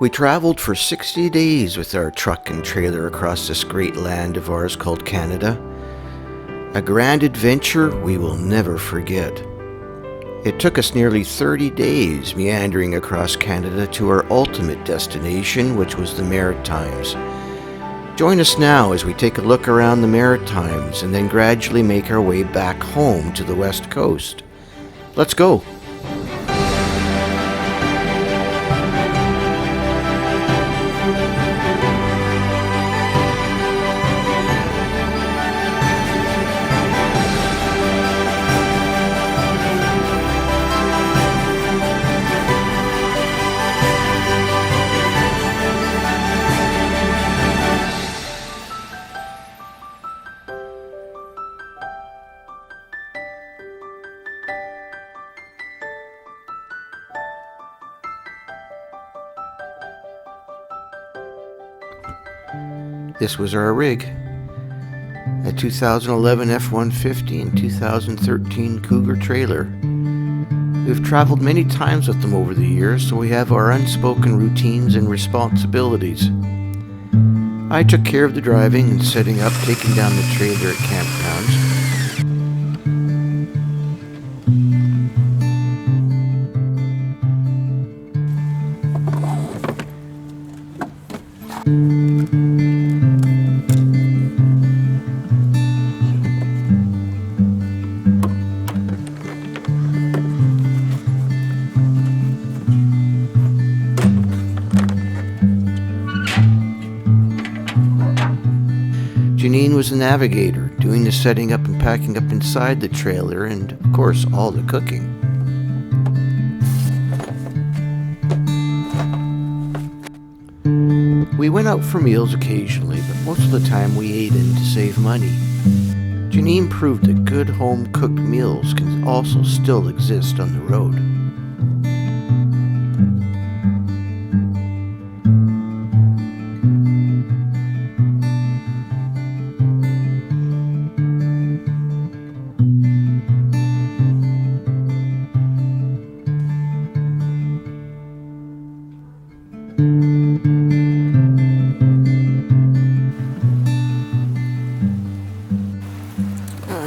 We traveled for 60 days with our truck and trailer across this great land of ours called Canada. A grand adventure we will never forget. It took us nearly 30 days meandering across Canada to our ultimate destination, which was the Maritimes. Join us now as we take a look around the Maritimes and then gradually make our way back home to the West Coast. Let's go! This was our rig, a 2011 F-150 and 2013 Cougar trailer. We've traveled many times with them over the years, so we have our unspoken routines and responsibilities. I took care of the driving and setting up, taking down the trailer at campgrounds. Jeanine was the navigator, doing the setting up and packing up inside the trailer and, of course, all the cooking. We went out for meals occasionally, but most of the time we ate in to save money. Jeanine proved that good home-cooked meals can also still exist on the road.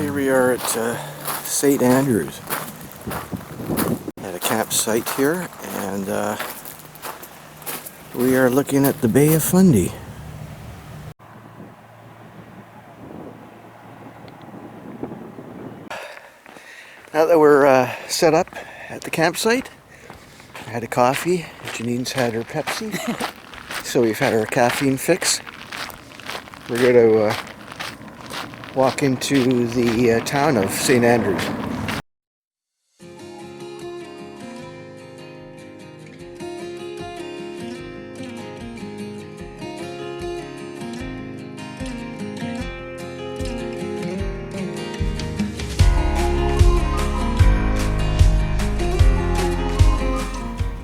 Here we are at St. Andrews at a campsite here, and we are looking at the Bay of Fundy. Now that we're set up at the campsite, I had a coffee. Janine's had her Pepsi, so we've had our caffeine fix. We're going to walk into the town of St. Andrews.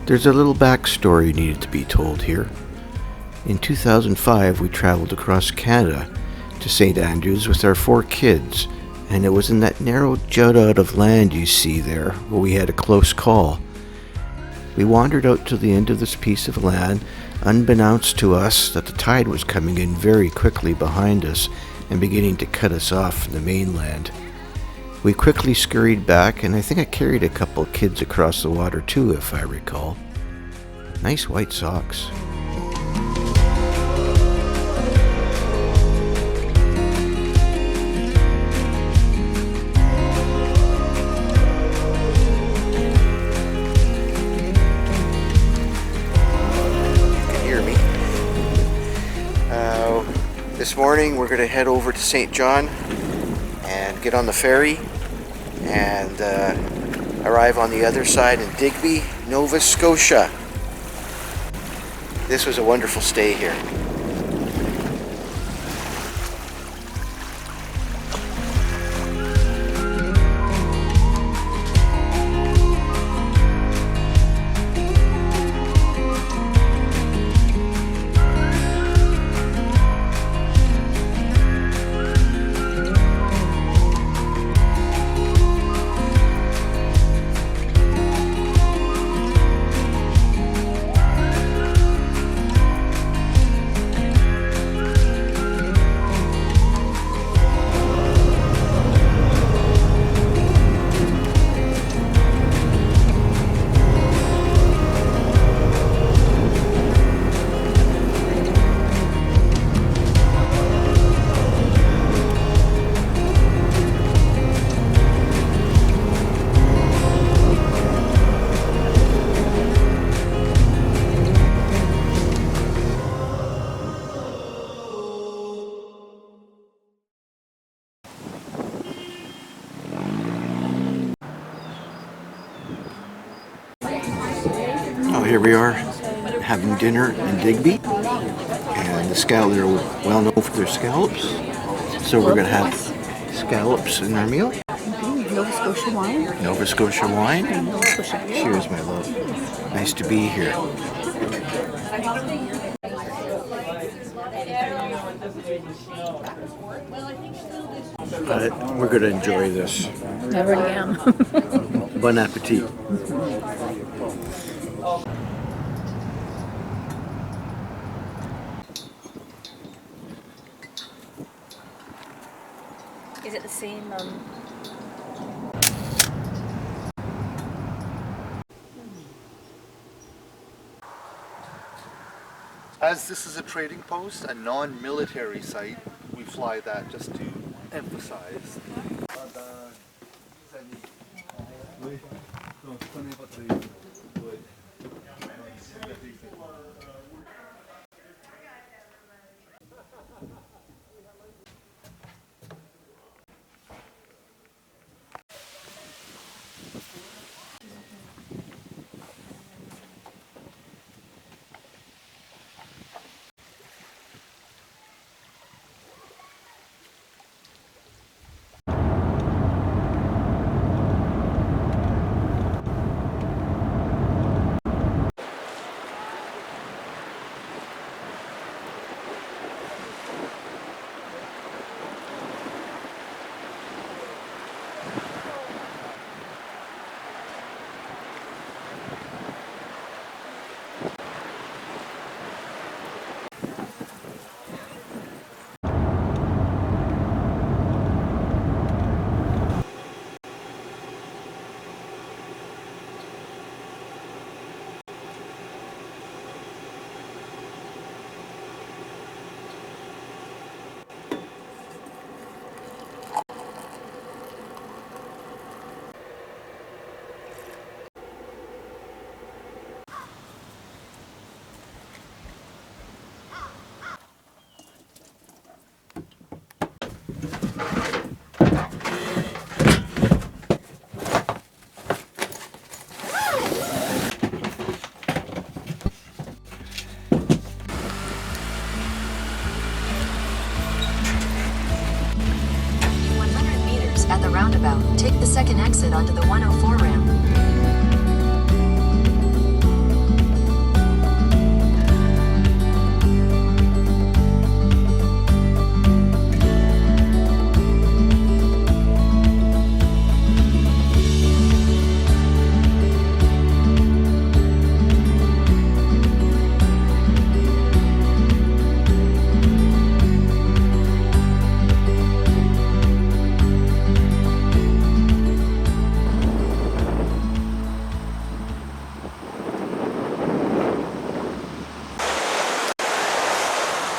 There's a little backstory needed to be told here. In 2005, we traveled across Canada to St. Andrews with our 4 kids, and it was in that narrow jut out of land you see there where we had a close call. We wandered out to the end of this piece of land, unbeknownst to us that the tide was coming in very quickly behind us and beginning to cut us off from the mainland. We quickly scurried back, and I think I carried a couple kids across the water too, if I recall. Nice white socks. This morning we're going to head over to St. John and get on the ferry and arrive on the other side in Digby, Nova Scotia. This was a wonderful stay here. here we are having dinner in Digby, and the scallop, they're well known for their scallops. So we're going to have scallops in our meal. Nova Scotia wine. Nova Scotia wine. Nova Scotia beer. Cheers, my love. Nice to be here. But we're going to enjoy this. I already am. Bon appetit. Is it the same? As this is a trading post, a non-military site, we fly that just to emphasize. At the roundabout, take the second exit onto the 104 ramp.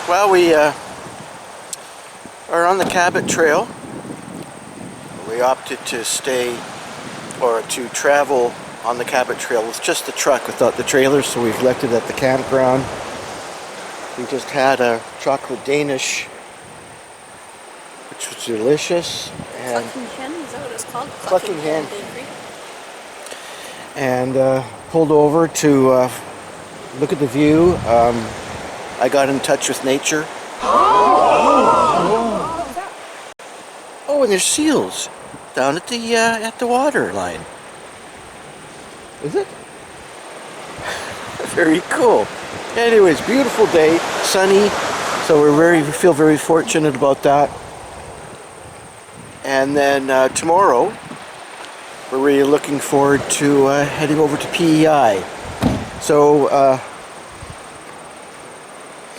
Well, we are on the Cabot Trail. We opted to stay or to travel on the Cabot Trail with just the truck without the trailer, so we've left it at the campground. We just had a chocolate Danish, which was delicious. And Clucking Hen, is that what it's called? Clucking Hen. Bakery. And pulled over to look at the view. I got in touch with nature. Oh, and there's seals down at the water line. Is it? Very cool. Anyways, beautiful day, sunny. So we feel very fortunate about that. And then tomorrow, we're really looking forward to heading over to PEI. So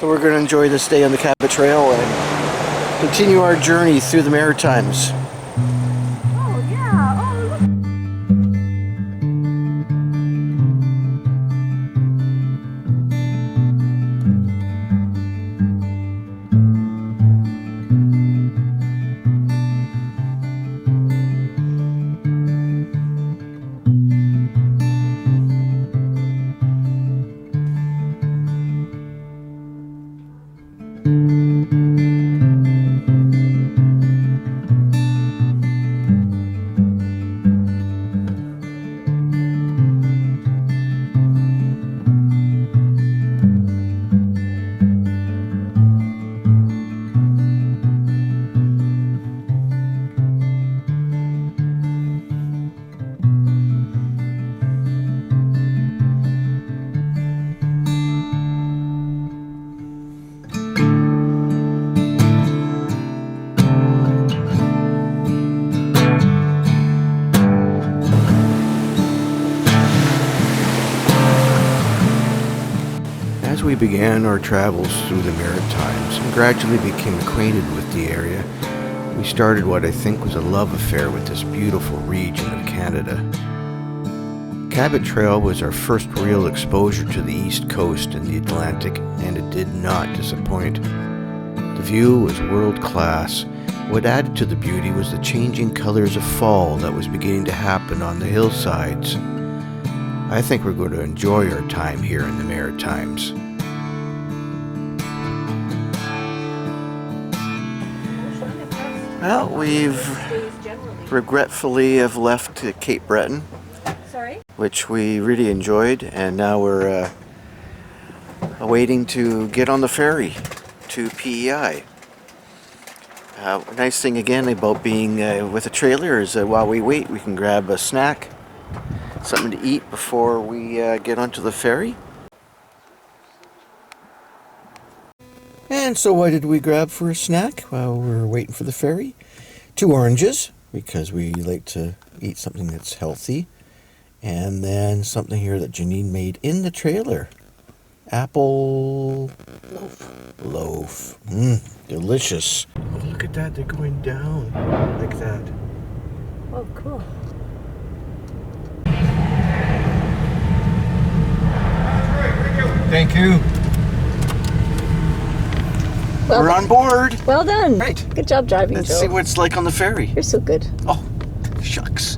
we're going to enjoy this day on the Cabot Trail and continue our journey through the Maritimes. Oh, yeah. Oh, look. began our travels through the Maritimes and gradually became acquainted with the area, we started what I think was a love affair with this beautiful region of Canada. Cabot Trail was our first real exposure to the East Coast and the Atlantic, and it did not disappoint. The view was world-class. What added to the beauty was the changing colors of fall that was beginning to happen on the hillsides. I think we're going to enjoy our time here in the Maritimes. Well, we've regretfully have left Cape Breton, which we really enjoyed, and now we're waiting to get on the ferry to PEI. Nice thing again about being with a trailer is that while we wait, we can grab a snack, something to eat before we get onto the ferry. And so what did we grab for a snack while we're waiting for the ferry? 2 oranges, because we like to eat something that's healthy. And then something here that Jeanine made in the trailer. Apple loaf. Delicious. Oh, look at that, they're going down like that. Oh, cool. Thank you. Well, we're on board. Well done. Right. Good job driving, Let's Joe. see what it's like on the ferry. You're so good. Oh, shucks.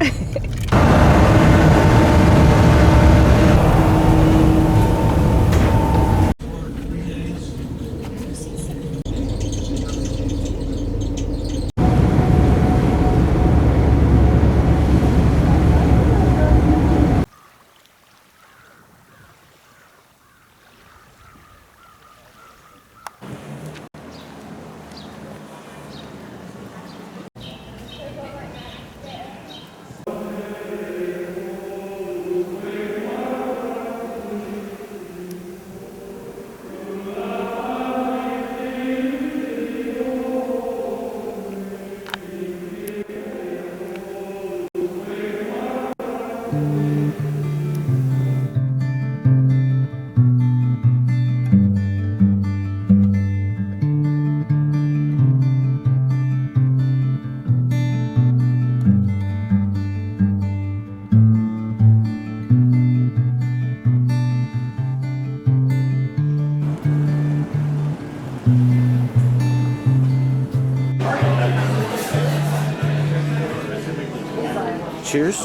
Cheers.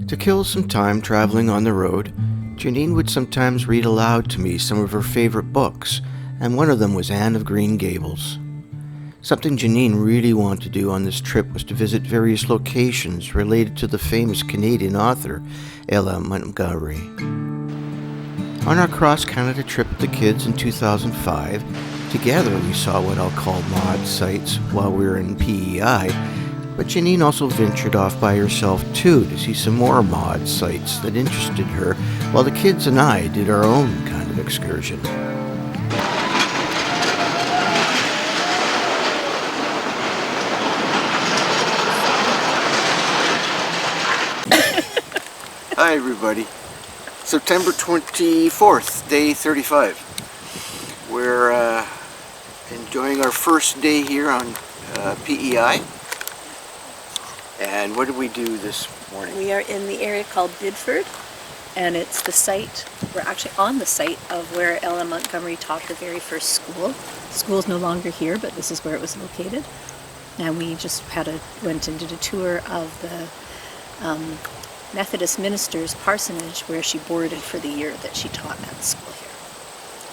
To kill some time traveling on the road, Jeanine would sometimes read aloud to me some of her favorite books, and one of them was Anne of Green Gables. Something Jeanine really wanted to do on this trip was to visit various locations related to the famous Canadian author, Ella Montgomery. On our cross-Canada trip with the kids in 2005, together we saw what I'll call mod sites while we were in PEI, but Jeanine also ventured off by herself too to see some more mod sites that interested her, while the kids and I did our own kind of excursion. Hi everybody. September 24th, day 35. We're enjoying our first day here on PEI. And what did we do this morning? We are in the area called Bidford, and it's the site, we're actually on the site of where Ella Montgomery taught her very first school. The school's no longer here, but this is where it was located. And we just went and did a tour of the Methodist minister's parsonage where she boarded for the year that she taught at the school here.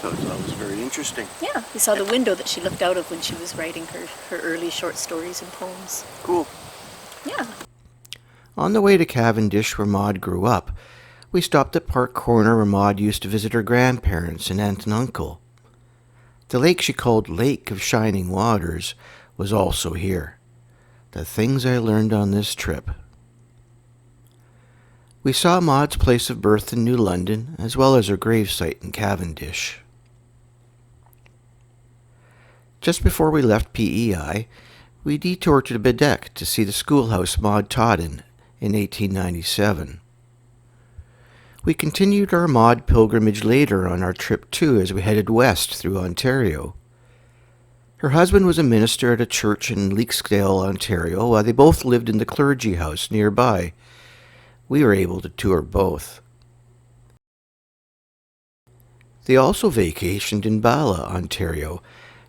So that was very interesting. Yeah, we saw the window that she looked out of when she was writing her early short stories and poems. Cool. Yeah. On the way to Cavendish, where Maud grew up, we stopped at Park Corner where Maud used to visit her grandparents and aunt and uncle. The lake she called Lake of Shining Waters was also here. The things I learned on this trip. We saw Maud's place of birth in New London, as well as her gravesite in Cavendish. Just before we left PEI, we detoured to Bedeck to see the schoolhouse Maud taught in 1897. We continued our Maud pilgrimage later on our trip too as we headed west through Ontario. Her husband was a minister at a church in Leaksdale, Ontario, while they both lived in the clergy house nearby. We were able to tour both. They also vacationed in Bala, Ontario,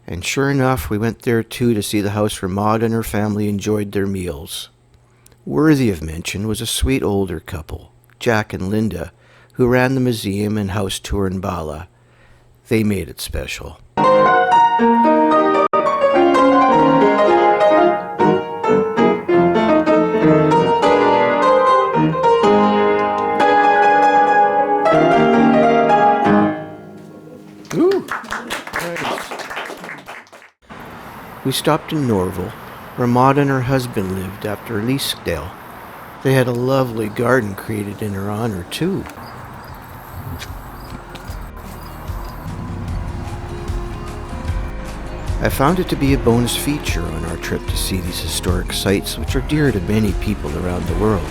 and sure enough, we went there too to see the house where Maud and her family enjoyed their meals. Worthy of mention was a sweet older couple, Jack and Linda, who ran the museum and house tour in Bala. They made it special. Ooh, nice. We stopped in Norval, where Maud and her husband lived after Leaskdale. They had a lovely garden created in her honor, too. I found it to be a bonus feature on our trip to see these historic sites, which are dear to many people around the world.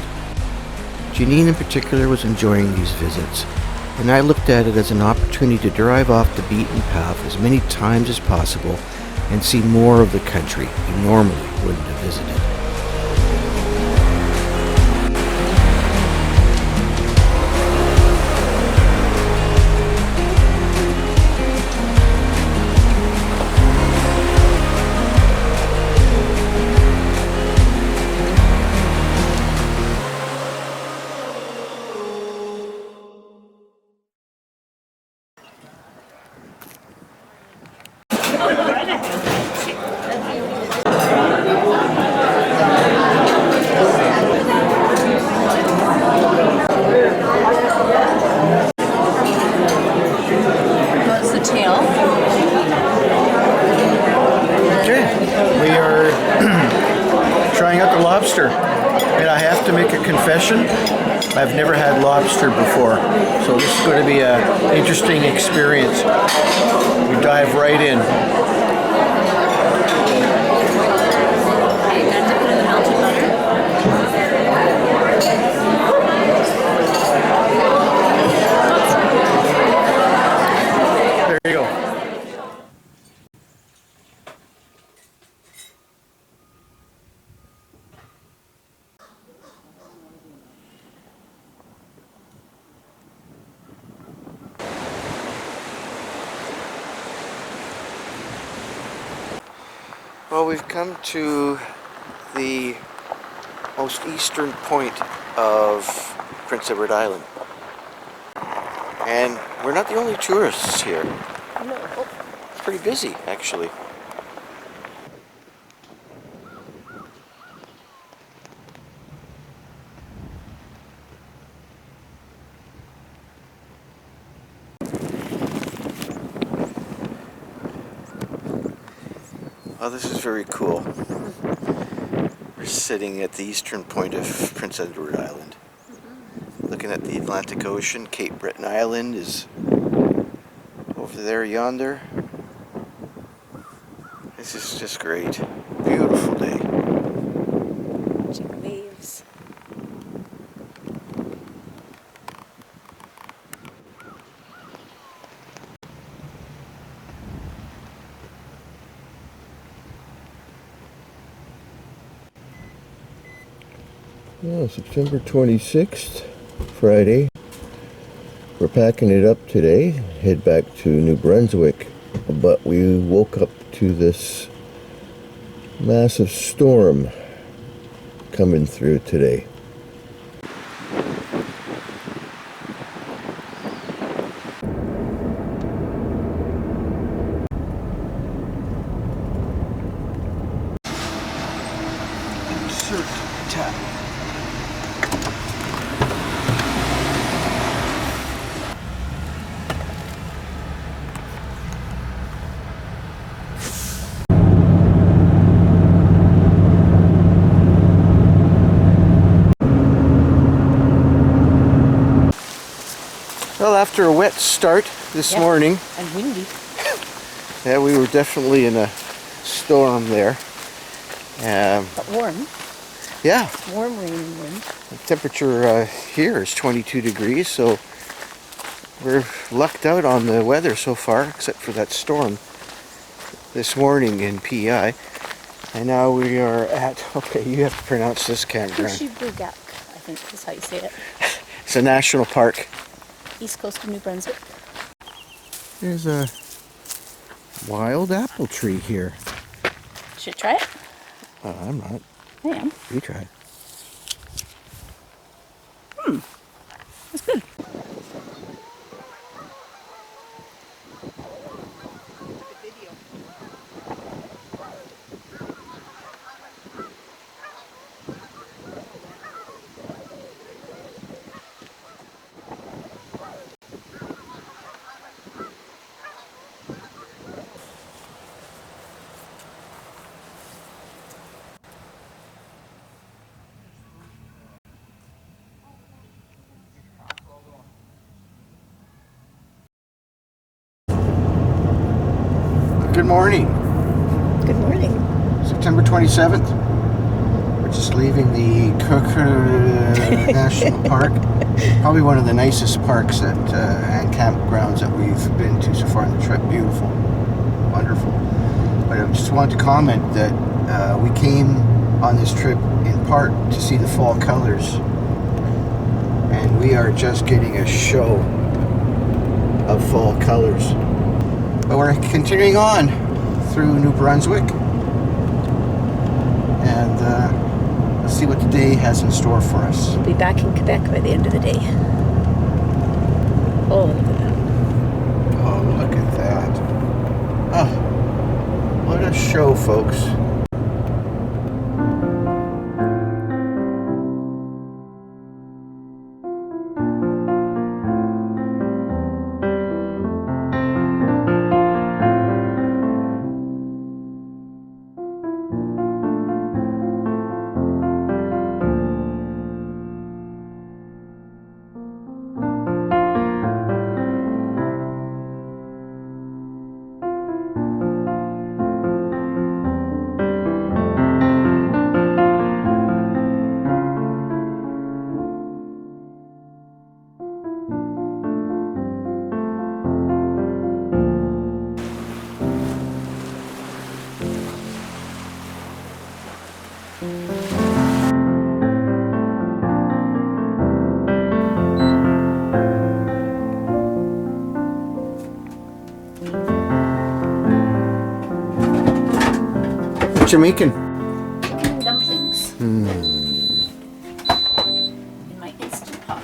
Jeanine in particular was enjoying these visits, and I looked at it as an opportunity to drive off the beaten path as many times as possible and see more of the country we normally wouldn't have visited. That's the tail. Okay, we are trying out the lobster, and I have to make a confession. I've never had lobster before, so this is going to be an interesting experience. We dive right in. Okay, and dip it in the melted butter. There you go. Well, we've come to the most eastern point of Prince Edward Island. And we're not the only tourists here. It's pretty busy, actually. Oh, this is very cool. We're sitting at the eastern point of Prince Edward Island. Looking at the Atlantic Ocean. Cape Breton Island is over there yonder. This is just great. Beautiful day. Watching waves. Oh, September 26th, Friday. We're packing it up today, head back to New Brunswick, but we woke up to this massive storm coming through today. Insert tap. Well, after a wet start this morning, And windy. yeah, we were definitely in a storm there. But warm. Yeah, Warm rain and wind. the temperature here is 22 degrees, so we're lucked out on the weather so far, except for that storm this morning in PI. And now we are at, okay, you have to pronounce this campground. Kushibugak, I think is how you say it. It's a national park. East coast of New Brunswick. There's a wild apple tree here. Should try it? I'm not. I am. You try. It's good. Good morning. Good morning. September 27th. We're just leaving the National Park. Probably one of the nicest parks that, and campgrounds that we've been to so far on the trip. Beautiful. Wonderful. But I just wanted to comment that we came on this trip in part to see the fall colors. And we are just getting a show of fall colors. But we're continuing on through New Brunswick, and let's see what the day has in store for us. We'll be back in Quebec by the end of the day. Oh, look at that. Oh, look at that. Oh, what a show, folks. What you making? Chicken dumplings. In my Instant Pot.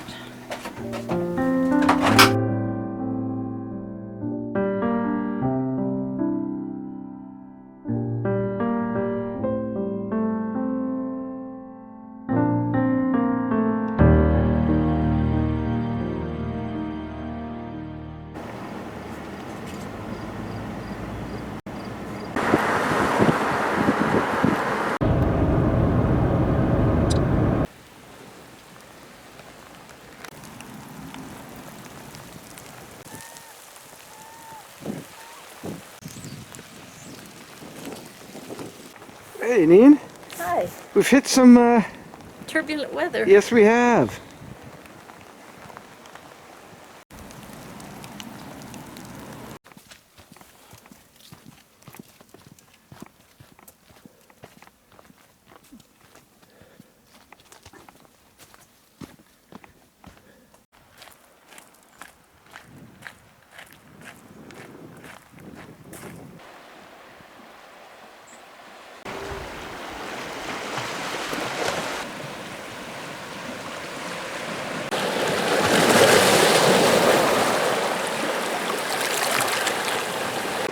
Hey, Jeanine. Hi. We've hit some, Turbulent weather. yes we have.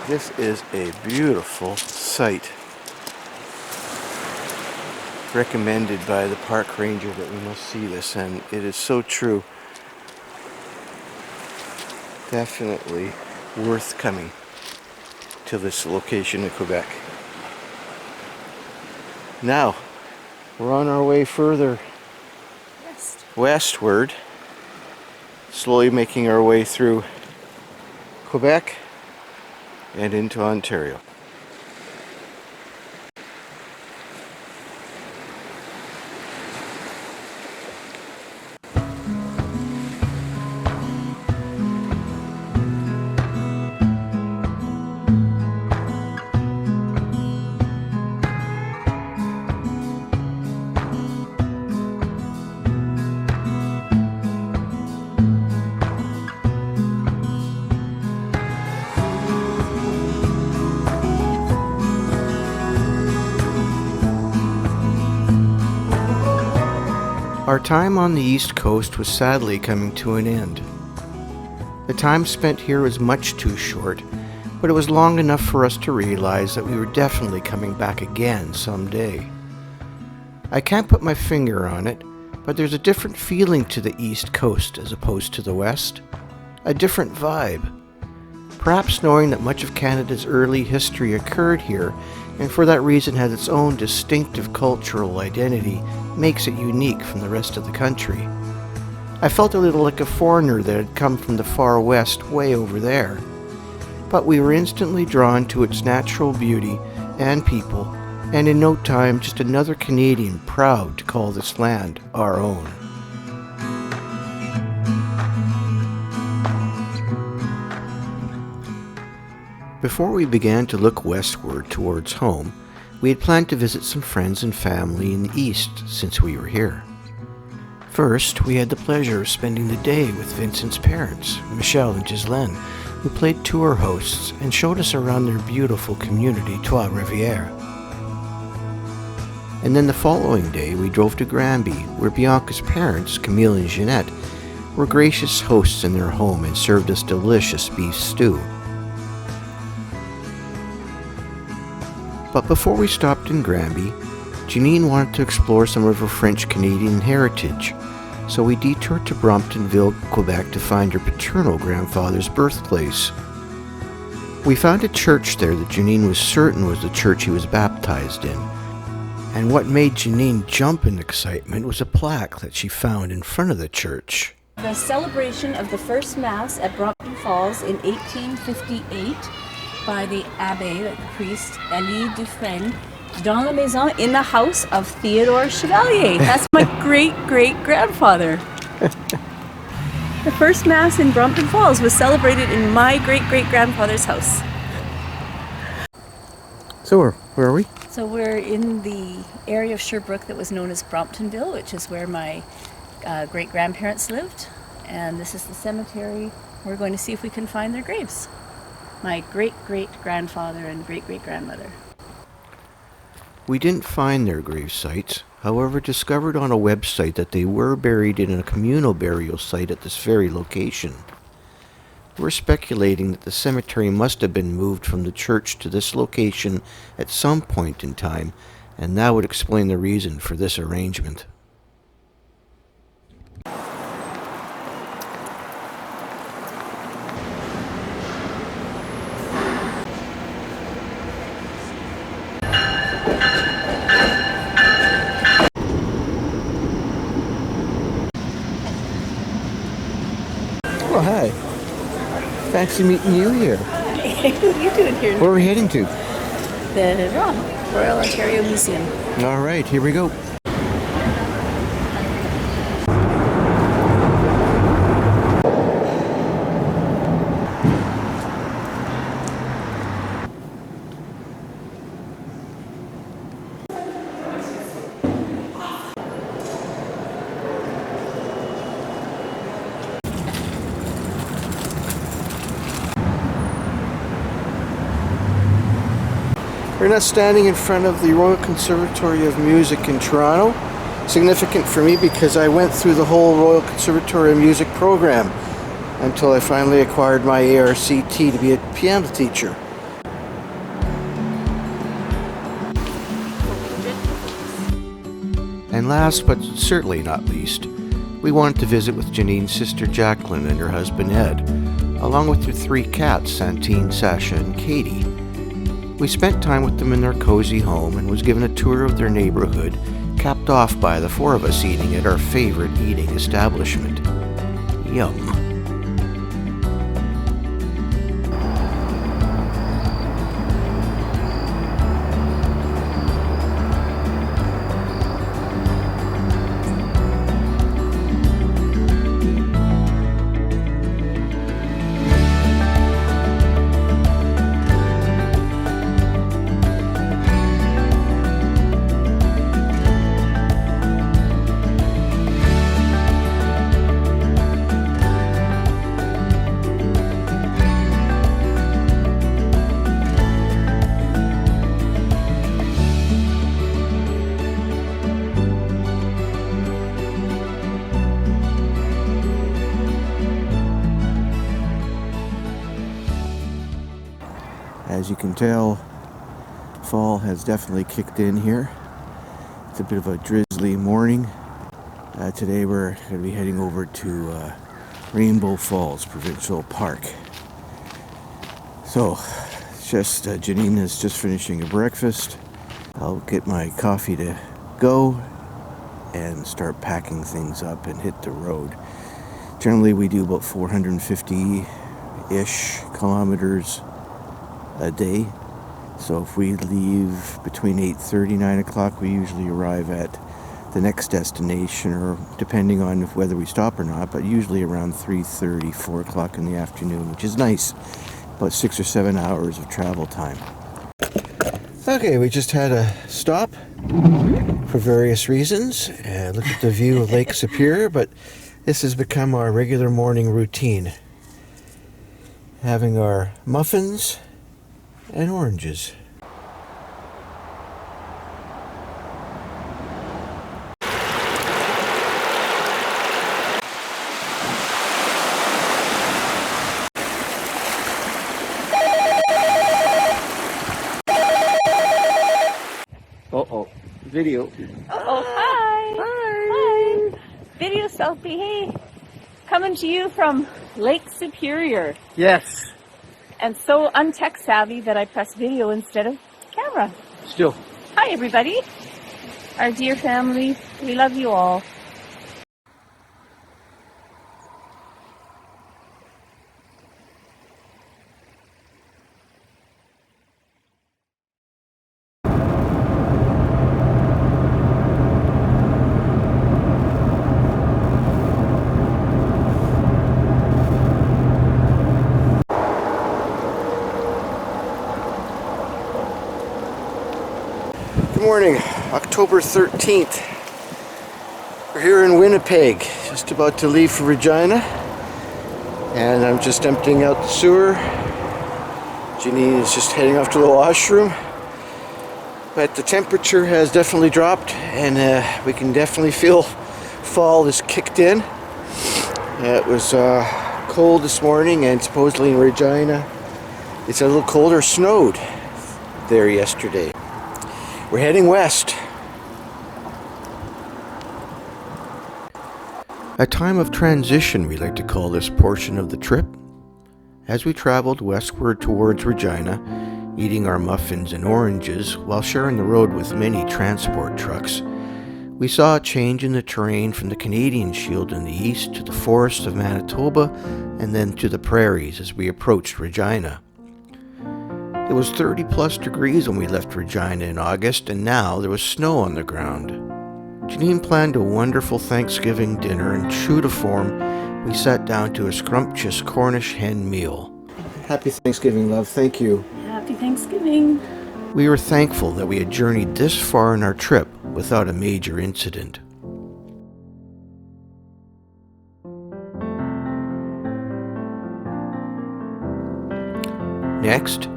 This is a beautiful site. Recommended by the park ranger that we must see this, and it is so true. Definitely worth coming to this location in Quebec. Now, we're on our way further westward, slowly making our way through Quebec and into Ontario. Our time on the East Coast was sadly coming to an end. The time spent here was much too short, but it was long enough for us to realize that we were definitely coming back again someday. I can't put my finger on it, but there's a different feeling to the East Coast as opposed to the West. A different vibe. Perhaps knowing that much of Canada's early history occurred here, and for that reason has its own distinctive cultural identity, makes it unique from the rest of the country. I felt a little like a foreigner that had come from the far west way over there. But we were instantly drawn to its natural beauty and people, and in no time just another Canadian proud to call this land our own. Before we began to look westward towards home, we had planned to visit some friends and family in the east since we were here. First, we had the pleasure of spending the day with Vincent's parents, Michelle and Ghislaine, who played tour hosts and showed us around their beautiful community, Trois-Rivières. And then the following day, we drove to Granby, where Bianca's parents, Camille and Jeanette, were gracious hosts in their home and served us delicious beef stew. But before we stopped in Granby, Jeanine wanted to explore some of her French-Canadian heritage, so we detoured to Bromptonville, Quebec to find her paternal grandfather's birthplace. We found a church there that Jeanine was certain was the church he was baptized in, and what made Jeanine jump in excitement was a plaque that she found in front of the church. The celebration of the first Mass at Brompton Falls in 1858 by the Abbé, the priest, Élie Dufresne, dans la maison, in the house of Theodore Chevalier. That's my great-great-grandfather. The first Mass in Brompton Falls was celebrated in my great-great-grandfather's house. So where are we? So we're in the area of Sherbrooke that was known as Bromptonville, which is where my great-grandparents lived. And this is the cemetery. We're going to see if we can find their graves. My great-great-grandfather and great-great-grandmother. We didn't find their grave sites, however discovered on a website that they were buried in a communal burial site at this very location. We're speculating that the cemetery must have been moved from the church to this location at some point in time, and that would explain the reason for this arrangement. Oh, hi. Fancy meeting you here. What are you doing here? Where are we heading to? The Royal Ontario Museum. All right, here we go. We're now standing in front of the Royal Conservatory of Music in Toronto. Significant for me because I went through the whole Royal Conservatory of Music program until I finally acquired my ARCT to be a piano teacher. And last but certainly not least, we wanted to visit with Jeanine's sister Jacqueline and her husband Ed, along with their 3 cats, Santine, Sasha, and Katie. We spent time with them in their cozy home and was given a tour of their neighborhood, capped off by the 4 of us eating at our favorite eating establishment. Yum. As you can tell, fall has definitely kicked in here. It's a bit of a drizzly morning. Today we're going to be heading over to Rainbow Falls Provincial Park. So, it's just Jeanine is just finishing a breakfast. I'll get my coffee to go and start packing things up and hit the road. Generally we do about 450-ish kilometers a day. So if we leave between 8:30, 9 o'clock, we usually arrive at the next destination, or depending on whether we stop or not, but usually around 3:30, 4 o'clock in the afternoon, which is nice. About 6 or 7 hours of travel time. Okay, we just had a stop for various reasons and look at the view of Lake Superior, but this has become our regular morning routine. Having our muffins and oranges. Uh-oh, video. Oh, hi. Hi. Video selfie, hey. Coming to you from Lake Superior. Yes. And so untech savvy that I press video instead of camera. Still. Hi, everybody. Our dear family, we love you all. Good morning, October 13th. We're here in Winnipeg, just about to leave for Regina. And I'm just emptying out the sewer. Jeanine is just heading off to the washroom. But the temperature has definitely dropped, and we can definitely feel fall has kicked in. It was cold this morning, and supposedly in Regina it's a little colder. Snowed there yesterday. We're heading west. A time of transition, we like to call this portion of the trip. As we traveled westward towards Regina, eating our muffins and oranges while sharing the road with many transport trucks, we saw a change in the terrain from the Canadian Shield in the east to the forests of Manitoba and then to the prairies as we approached Regina. It was 30 plus degrees when we left Regina in August, and now there was snow on the ground. Jeanine planned a wonderful Thanksgiving dinner, and true to form, we sat down to a scrumptious Cornish hen meal. Happy Thanksgiving, love. Thank you. Happy Thanksgiving. We were thankful that we had journeyed this far in our trip without a major incident. Next,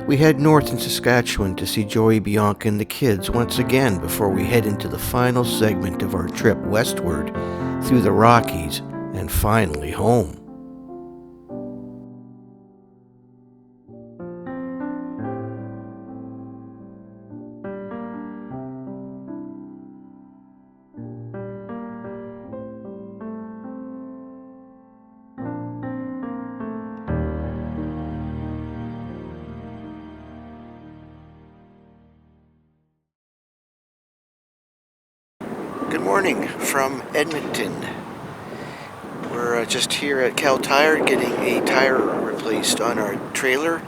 we head north in Saskatchewan to see Joey, Bianca, and the kids once again before we head into the final segment of our trip westward through the Rockies and finally home. Good morning from Edmonton. We're just here at Cal Tire getting a tire replaced on our trailer.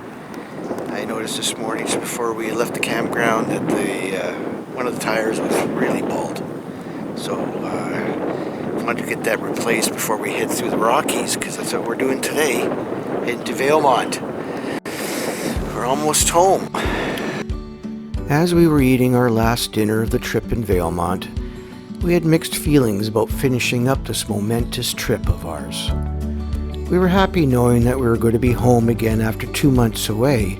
I noticed this morning just before we left the campground that one of the tires was really bald. So I wanted to get that replaced before we head through the Rockies, because that's what we're doing today, heading to Valemount. We're almost home. As we were eating our last dinner of the trip in Valemount, we had mixed feelings about finishing up this momentous trip of ours. We were happy knowing that we were going to be home again after 2 months away,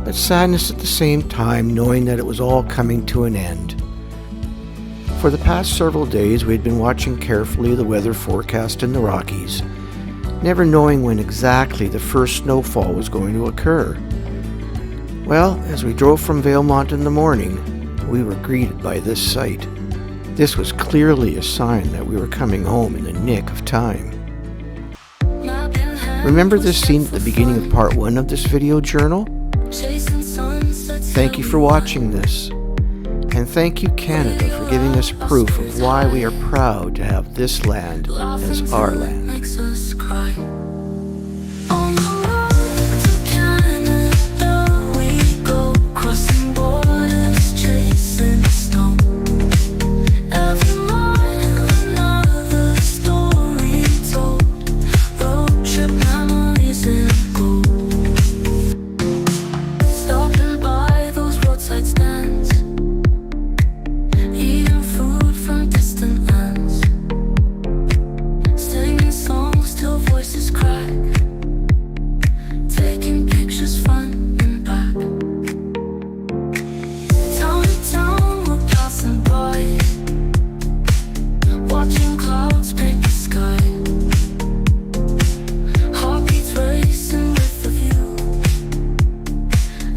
but sadness at the same time knowing that it was all coming to an end. For the past several days we had been watching carefully the weather forecast in the Rockies, never knowing when exactly the first snowfall was going to occur. Well, as we drove from Valemont in the morning, we were greeted by this sight. This was clearly a sign that we were coming home in the nick of time. Remember this scene at the beginning of part 1 of this video journal? Thank you for watching this. And thank you, Canada, for giving us proof of why we are proud to have this land as our land.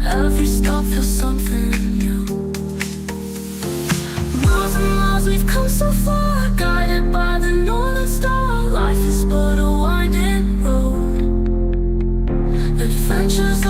Every stop feels something new. Miles and miles we've come so far, guided by the northern star. Life is but a winding road. Adventures